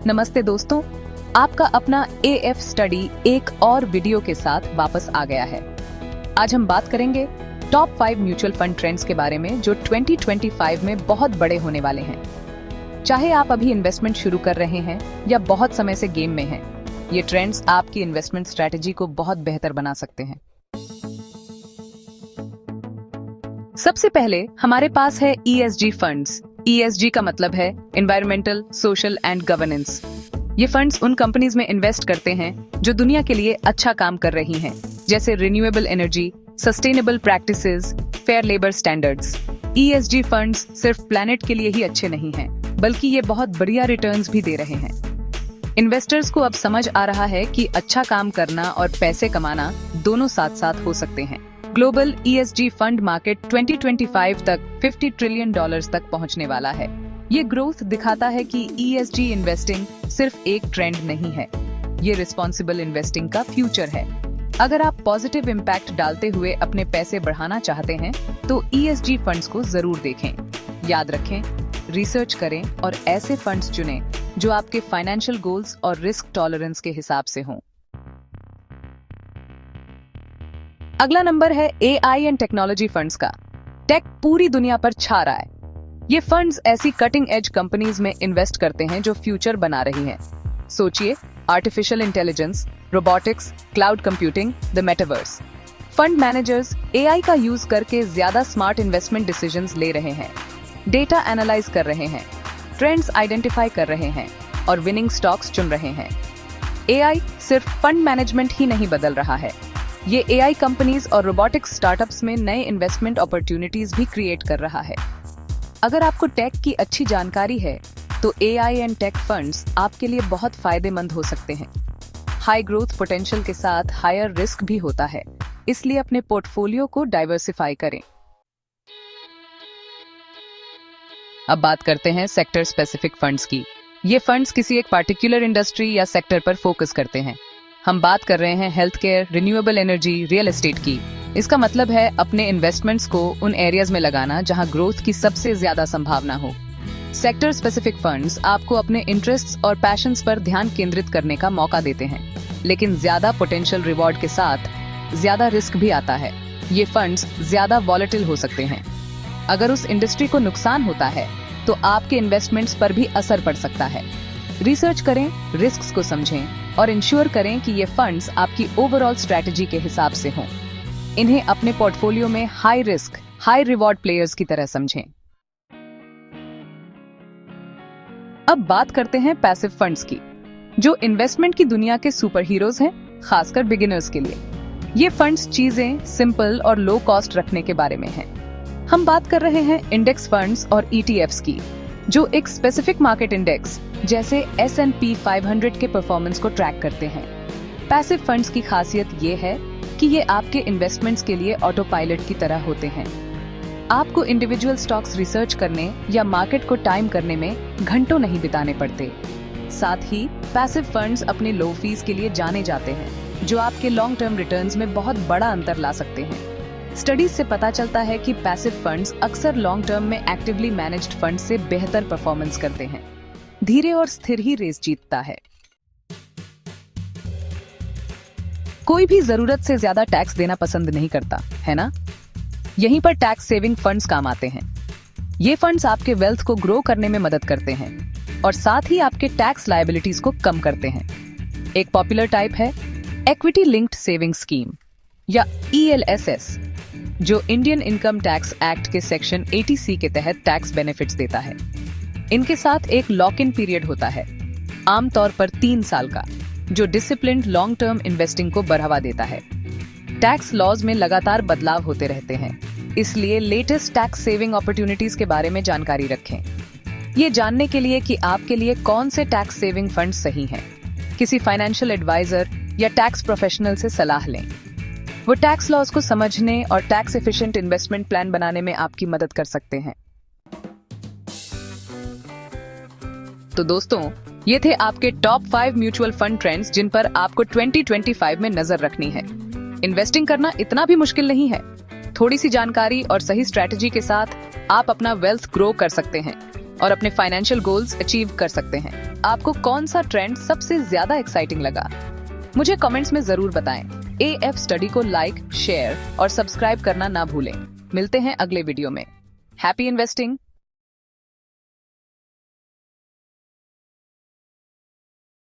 नमस्ते दोस्तों, आपका अपना AF स्टडी एक और वीडियो के साथ वापस आ गया है। आज हम बात करेंगे टॉप 5 म्यूचुअल फंड ट्रेंड्स के बारे में जो 2025 में बहुत बड़े होने वाले हैं। चाहे आप अभी इन्वेस्टमेंट शुरू कर रहे हैं या बहुत समय से गेम में हैं, ये ट्रेंड्स आपकी इन्वेस्टमेंट स्ट्रेटेजी को बहुत बेहतर बना सकते हैं। सबसे पहले हमारे पास है ESG फंड्स। ESG का मतलब है एनवायरमेंटल, सोशल एंड गवर्नेंस। ये फंड्स उन कंपनीज में इन्वेस्ट करते हैं जो दुनिया के लिए अच्छा काम कर रही हैं, जैसे renewable energy, sustainable practices, fair labour standards. ESG funds सिर्फ प्लैनेट के लिए ही अच्छे नहीं हैं, बल्कि ये बहुत बढ़िया रिटर्न्स भी दे रहे हैं। इन्वेस्टर्स को अब समझ आ रहा है कि अच्छा काम करना और पैसे कमाना दोनों साथ साथ हो सकते हैं। ग्लोबल ESG फंड मार्केट 2025 तक $50 ट्रिलियन तक पहुंचने वाला है। ये ग्रोथ दिखाता है कि ESG इन्वेस्टिंग सिर्फ एक ट्रेंड नहीं है, ये रिस्पॉन्सिबल इन्वेस्टिंग का फ्यूचर है। अगर आप पॉजिटिव इम्पैक्ट डालते हुए अपने पैसे बढ़ाना चाहते हैं, तो ESG फंड्स को जरूर देखें। याद रखें, रिसर्च करें और ऐसे फंड्स चुनें जो आपके फाइनेंशियल गोल्स और रिस्क टॉलरेंस के हिसाब से हों। अगला नंबर है AI एंड टेक्नोलॉजी फंड्स का। टेक पूरी दुनिया पर छा रहा है। ये फंड्स ऐसी कटिंग एज कंपनीज में इन्वेस्ट करते हैं जो फ्यूचर बना रही हैं। सोचिए, artificial intelligence, robotics, cloud computing, the metaverse. Fund managers AI का यूज करके ज्यादा स्मार्ट इन्वेस्टमेंट डिसीजंस ले रहे हैं, डेटा एनालाइज कर रहे हैं, ट्रेंड्स आइडेंटिफाई कर रहे हैं और विनिंग स्टॉक्स चुन रहे हैं। AI सिर्फ फंड मैनेजमेंट ही नहीं बदल रहा है, ये AI कंपनीज और रोबोटिक्स स्टार्टअप्स में नए इन्वेस्टमेंट अपॉर्चुनिटीज भी क्रिएट कर रहा है। अगर आपको टेक की अच्छी जानकारी है, तो AI एंड टेक फंड्स आपके लिए बहुत फायदेमंद हो सकते हैं। हाई ग्रोथ पोटेंशियल के साथ हायर रिस्क भी होता है, इसलिए अपने पोर्टफोलियो को डाइवर्सिफाई करें। अब बात करते हैं सेक्टर स्पेसिफिक फंड्स की। ये फंड्स किसी एक पार्टिकुलर इंडस्ट्री या सेक्टर पर फोकस करते हैं। हम बात कर रहे हैं health care, renewable energy, real estate की। इसका मतलब है अपने इन्वेस्टमेंट्स को उन एरियाज में लगाना जहां ग्रोथ की सबसे ज्यादा संभावना हो। सेक्टर स्पेसिफिक फंड्स आपको अपने इंटरेस्ट्स और पैशंस पर ध्यान केंद्रित करने का मौका देते हैं, लेकिन ज्यादा पोटेंशियल रिवॉर्ड के साथ ज्यादा रिस्क भी आता है। ये फंड्स ज्यादा वॉलेटिल हो सकते हैं। अगर उस इंडस्ट्री को नुकसान होता है, तो आपके इन्वेस्टमेंट्स पर भी असर पड़ सकता है। रिसर्च करें, रिस्क्स को समझें और इंश्योर करें कि ये फंड्स आपकी ओवरऑल स्ट्रेटजी के हिसाब से हों। इन्हें अपने पोर्टफोलियो में high risk, high reward players की तरह समझें। अब बात करते हैं पैसिव फंड्स की, जो इन्वेस्टमेंट की दुनिया के सुपर हीरोज हैं, खासकर बिगिनर्स के लिए। ये फंड्स चीजें सिंपल और लो कॉस्ट रखने के बारे में हैं। हम बात कर रहे हैं इंडेक्स फंड्स और ETFs की, जो एक स्पेसिफिक मार्केट इंडेक्स जैसे S&P 500 के परफॉर्मेंस को ट्रैक करते हैं। पैसिव फंड्स की खासियत ये है कि ये आपके इन्वेस्टमेंट्स के लिए ऑटो पायलट की तरह होते हैं। आपको इंडिविजुअल स्टॉक्स रिसर्च करने या मार्केट को टाइम करने में घंटों नहीं बिताने पड़ते। साथ ही पैसिव फंड्स अपने लो फीस के लिए जाने जाते हैं, जो आपके लॉन्ग टर्म रिटर्न्स में बहुत बड़ा अंतर ला सकते हैं। स्टडीज से पता चलता है कि पैसिव फंड्स अक्सर लॉन्ग टर्म में एक्टिवली मैनेज्ड फंड से बेहतर परफॉर्मेंस करते हैं। धीरे और स्थिर ही रेस जीतता है। कोई भी जरूरत से ज्यादा टैक्स देना पसंद नहीं करता, है ना? यहीं पर टैक्स सेविंग फंड्स काम आते हैं। ये फंड्स आपके वेल्थ को ग्रो करने में मदद करते हैं और साथ ही आपके टैक्स लायबिलिटीज को कम करते हैं। एक पॉपुलर टाइप है इक्विटी लिंक्ड सेविंग स्कीम या ELSS, जो इंडियन इनकम टैक्स एक्ट के सेक्शन 80C के तहत टैक्स बेनिफिट्स देता है। इनके साथ एक लॉक इन पीरियड होता है, आमतौर पर 3 साल का, जो डिसिप्लिन्ड लॉन्ग टर्म इन्वेस्टिंग को बढ़ावा देता है। टैक्स लॉज में लगातार बदलाव होते रहते हैं, इसलिए लेटेस्ट टैक्स सेविंग अपॉर्चुनिटीज के बारे में जानकारी रखें। ये जानने के लिए कि आपके लिए कौन से टैक्स सेविंग फंड सही हैं, किसी फाइनेंशियल एडवाइजर या टैक्स प्रोफेशनल से सलाह लें। वो टैक्स लॉज को समझने और टैक्स एफिशिएंट इन्वेस्टमेंट प्लान बनाने में आपकी मदद कर सकते हैं। तो दोस्तों, ये थे आपके टॉप 5 म्यूचुअल फंड ट्रेंड्स जिन पर आपको 2025 में नजर रखनी है। इन्वेस्टिंग करना इतना भी मुश्किल नहीं है। थोड़ी सी जानकारी और सही स्ट्रेटजी के साथ आप अपना वेल्थ ग्रो कर सकते हैं। और अपने फाइनेंशियल गोल्स अचीव कर सकते हैं। आपको कौन सा ट्रेंड सबसे ज्यादा एक्साइटिंग लगा? मुझे कमेंट्स में जरूर बताएं। AF स्टडी को लाइक, शेयर और सब्सक्राइब करना ना भूलें। मिलते हैं अगले वीडियो में। Happy investing.